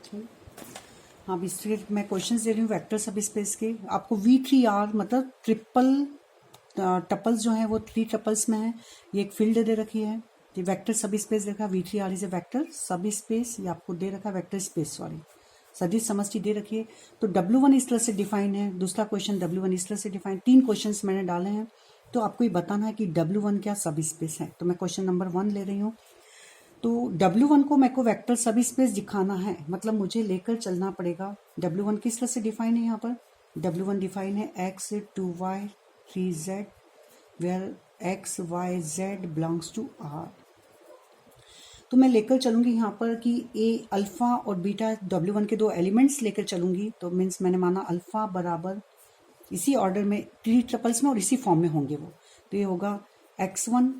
हाँ, अभी फिर मैं क्वेश्चंस दे रही हूँ वेक्टर सब स्पेस के। आपको V3R मतलब ट्रिपल टपल्स जो हैं वो 3 टपल्स में है। ये एक फील्ड दे रखी है, ये वेक्टर सब स्पेस दे रखा है। V3R इज ए वेक्टर सब स्पेस, ये आपको दे रखा है वेक्टर स्पेस, सॉरी सदिश समष्टि दे रखी है। तो W1 इस तरह से डिफाइन है, दूसरा क्वेश्चन W1 इस तरह से डिफाइन। 3 क्वेश्चन मैंने डाले हैं, तो आपको ये बताना है कि W1 क्या सब स्पेस है। तो मैं क्वेश्चन नंबर 1 ले रही हूँ। तो W1 को मेरे को वेक्टर सब स्पेस दिखाना है, मतलब मुझे लेकर चलना पड़ेगा। W1 किस तरह से डिफाइन है यहाँ पर? W1 डिफाइन है x 2y 3z where x y z belongs to R। तो मैं लेकर चलूंगी यहाँ पर कि ए अल्फा और बीटा W1 के 2 एलिमेंट्स लेकर चलूंगी। तो मीन्स मैंने माना अल्फा बराबर इसी ऑर्डर में 3 ट्रिपल्स में और इसी फॉर्म में होंगे वो। तो ये होगा x1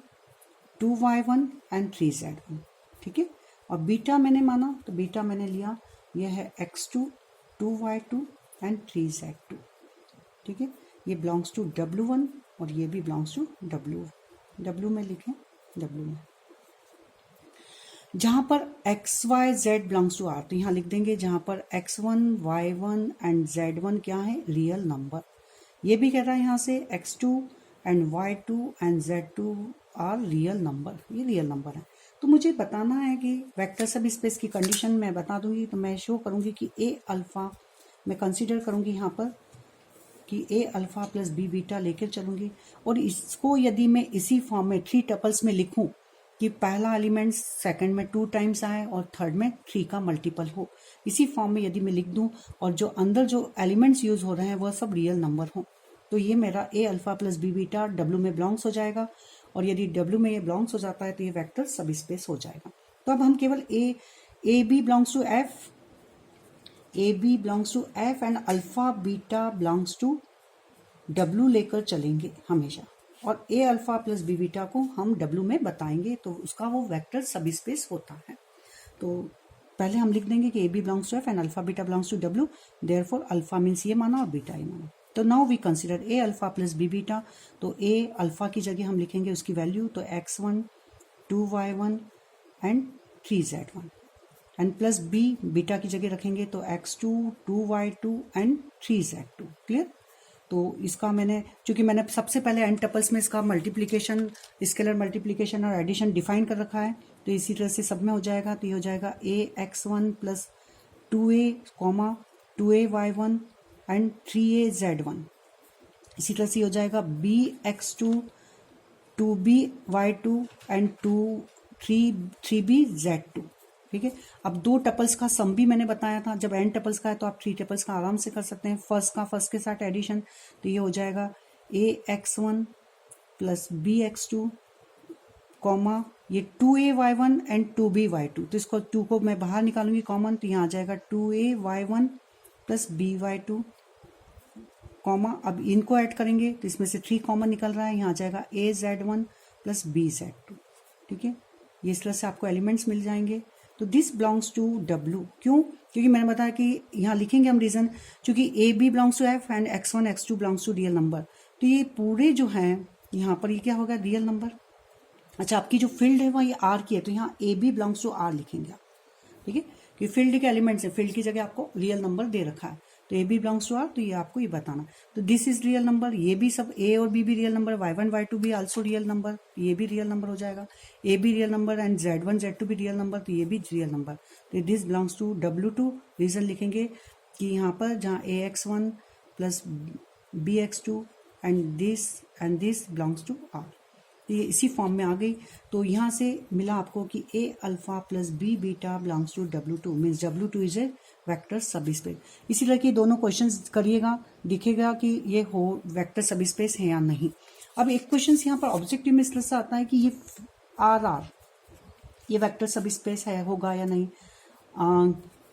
2y1 एंड 3z1, ठीक है। और बीटा मैंने माना, तो बीटा मैंने लिया, यह है x2 2y2 एंड 3z2, ठीक है। ये बिलोंग्स टू W1 और ये भी बिलोंग्स टू W में लिखें, W में। जहां पर x y z belongs to R, तो यहाँ लिख देंगे जहां पर x1 y1 एंड z1 क्या है? Real number. ये भी कह रहा है यहाँ से x2 and y2 and z2 are real number, ये रियल नंबर है। तो मुझे बताना है कि वेक्टर सब स्पेस की कंडीशन मैं बता दूंगी। तो मैं शो करूंगी कि ए अल्फा मैं कंसीडर करूंगी यहाँ पर कि A alpha plus B beta लेकर चलूंगी। और इसको यदि मैं इसी फॉर्म में 3 टपल्स में लिखूं कि पहला एलिमेंट सेकंड में 2 टाइम्स आए और थर्ड में 3 का मल्टीपल हो, इसी फॉर्म में यदि मैं लिख दूं और जो अंदर जो एलिमेंट्स यूज हो रहे हैं वह सब रियल नंबर हो, तो ये मेरा A alpha plus B beta W में बिलोंग्स हो जाएगा। और यदि W में ये बिलोंग्स हो जाता है तो ये वेक्टर सब स्पेस हो जाएगा। तो अब हम केवल a b belongs to F, a b belongs to F and alpha beta belongs to W लेकर चलेंगे हमेशा। और a alpha plus B beta को हम W में बताएंगे, तो उसका वो वेक्टर सब स्पेस होता है। तो पहले हम लिख देंगे कि a b belongs to F and alpha beta belongs to W, therefore alpha means ये माना और बीटा ये माना। तो now we consider a alpha plus B beta. तो ए अल्फा की जगह हम लिखेंगे उसकी वैल्यू, तो x1 2y1 and 3z1 and plus B beta की जगह रखेंगे तो x2 2y2 and 3z2। Clear? तो इसका मैंने, चूंकि मैंने सबसे पहले एन टपल्स में इसका मल्टीप्लिकेशन, स्केलर मल्टीप्लिकेशन और एडिशन डिफाइन कर रखा है, तो इसी तरह से सब में हो जाएगा। तो ये हो जाएगा ए x1 plus 2a 2ay1 and 3az1। इसी तरह से हो जाएगा B x2 2by2 and 3bz2, ठीक है। अब 2 टपल्स का सम भी मैंने बताया था, जब n टपल्स का है तो आप 3 टपल्स का आराम से कर सकते हैं। फर्स्ट का फर्स्ट के साथ एडिशन, तो ये हो जाएगा ax1 प्लस bx2 कॉमा ये 2ay1 एंड 2by2। तो इसको 2 को मैं बाहर निकालूंगी कॉमन, तो यहाँ आ जाएगा 2ay1 प्लस by2 कॉमा, अब इनको ऐड करेंगे तो इसमें से 3 कॉमन निकल रहा है, यहाँ आ जाएगा az1 प्लस bz2, ठीक है। ये इस तरह से आपको एलिमेंट्स मिल जाएंगे। तो दिस बिलोंग्स टू W, क्यों? क्योंकि मैंने बताया कि यहाँ लिखेंगे हम रीजन, क्योंकि a b belongs to F and x1 x2 belongs to real number. तो ये पूरे जो हैं यहाँ पर ये क्या होगा? Real number. अच्छा, आपकी जो फील्ड है वह ये R की है, तो यहाँ a b belongs to R लिखेंगे आप, ठीक है। कि फील्ड के एलिमेंट्स है, फील्ड की जगह आपको रियल नंबर दे रखा है, तो a b belongs to R, तो ये आपको ये बताना। तो दिस इज रियल नंबर, ये भी सब ए और बी भी रियल नंबर, y1 y2 भी आल्सो रियल नंबर, ये भी रियल नंबर हो जाएगा। ए भी real number and z1 z2 भी रियल नंबर, तो ये भी रियल नंबर। तो this belongs to W2। Reason लिखेंगे कि यहाँ पर जहाँ ax1 plus bx2 and this belongs to R, तो ये इसी फॉर्म में आ गई। तो यहाँ से मिला आपको कि A alpha plus B beta belongs to W2, means W2 is a vector subspace. इसी तरह के दोनों क्वेश्चंस करिएगा, दिखेगा कि ये हो वेक्टर सब स्पेस है या नहीं। अब एक क्वेश्चन यहाँ पर ऑब्जेक्टिव में इस तरह से आता है कि ये RR ये वेक्टर सब स्पेस है, होगा या नहीं।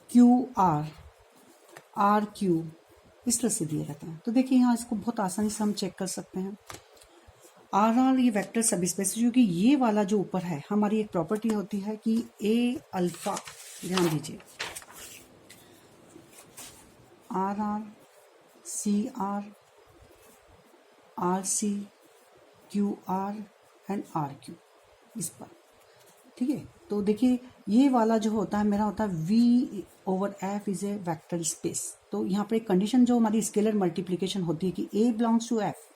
QR RQ इस तरह से दिया रहता है। तो देखिए यहाँ इसको बहुत आसानी से हम चेक कर सकते हैं। RR ये वेक्टर सब स्पेस, क्योंकि ये वाला जो ऊपर है हमारी एक प्रॉपर्टी होती है कि ए अल्फा, ध्यान दीजिए, RR CR RC QR and RQ इस पर, ठीक है। तो देखिए ये वाला जो होता है मेरा होता है over F is a vector space. तो यहाँ पर एक कंडीशन जो हमारी स्केलर मल्टीप्लीकेशन होती है कि A belongs to F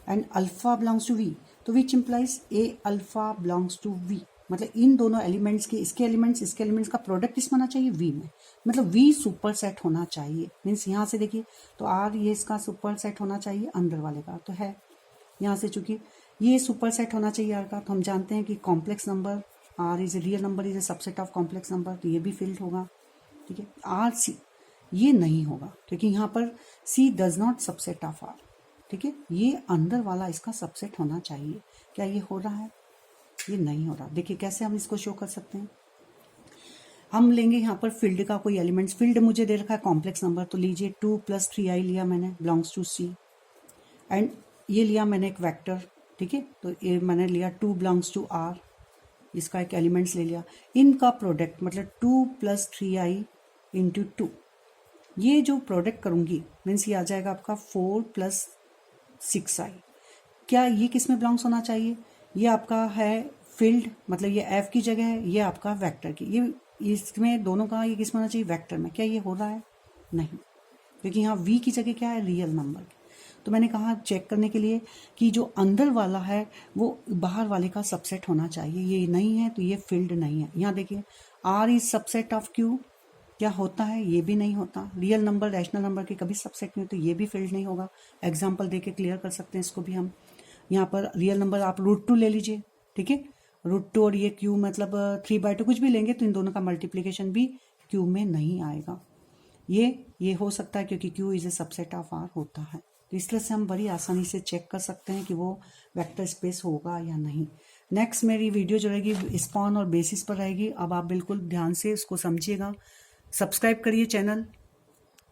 and alpha belongs to V, तो which implies A alpha belongs to V, मतलब इन दोनों एलिमेंट्स के इसके एलिमेंट्स का प्रोडक्ट किस में होना चाहिए, वी में, मतलब वी सुपर सेट होना चाहिए। मीन्स यहाँ से देखिए तो आर ये इसका सुपर सेट होना चाहिए अंदर वाले का, तो है यहाँ से चूंकि ये सुपर सेट होना चाहिए आर का, तो हम जानते हैं कि complex number R is a real number is a subset of complex number, तो ये भी फिल्ड होगा। ठीक है, आर सी ये नहीं होगा क्योंकि यहाँ पर C does not subset of R. ठीक है, ये अंदर वाला इसका सबसेट होना चाहिए। क्या ये हो रहा है, ये नहीं हो रहा। देखिए कैसे हम इसको शो कर सकते हैं, हम लेंगे यहाँ पर फील्ड का कोई एलिमेंट्स, फील्ड मुझे दे रखा है कॉम्प्लेक्स नंबर, तो लीजिए 2 + 3i लिया मैंने बिलोंग्स टू सी, एंड ये लिया मैंने एक वेक्टर। ठीक है, तो ये मैंने लिया 2 बिलोंग्स टू आर, इसका एक एलिमेंट्स ले लिया, इनका प्रोडक्ट मतलब 2 + 3i × 2, ये जो प्रोडक्ट करूंगी मीन्स ये आ जाएगा आपका 4 + 6i। क्या ये किस में बिलोंग्स होना चाहिए, ये आपका है फील्ड, मतलब ये एफ की जगह है, ये आपका वेक्टर की, ये इसमें दोनों का ये किस में होना चाहिए, वेक्टर में। क्या ये हो रहा है, नहीं, क्योंकि यहाँ वी की जगह क्या है, रियल नंबर की। तो मैंने कहा चेक करने के लिए कि जो अंदर वाला है वो बाहर वाले का सबसेट होना चाहिए, ये नहीं है तो ये फील्ड नहीं है। यहाँ देखिए R is subset of Q, क्या होता है, ये भी नहीं होता। रियल नंबर रैशनल नंबर के कभी सबसेट नहीं होते, ये भी फील्ड नहीं होगा। एग्जाम्पल दे के क्लियर कर सकते हैं इसको भी हम। यहाँ पर रियल नंबर आप √2 ले लीजिए, ठीक है, √2 और ये क्यू मतलब 3/2 कुछ भी लेंगे तो इन दोनों का मल्टीप्लीकेशन भी क्यू में नहीं आएगा। ये हो सकता है क्योंकि Q is a subset of R होता है। तो इस तरह से हम बड़ी आसानी से चेक कर सकते हैं कि वो वेक्टर स्पेस होगा या नहीं। नेक्स्ट मेरी वीडियो जो रहेगी स्पॉन और बेसिस पर रहेगी। अब आप बिल्कुल ध्यान से इसको समझिएगा, सब्सक्राइब करिए चैनल।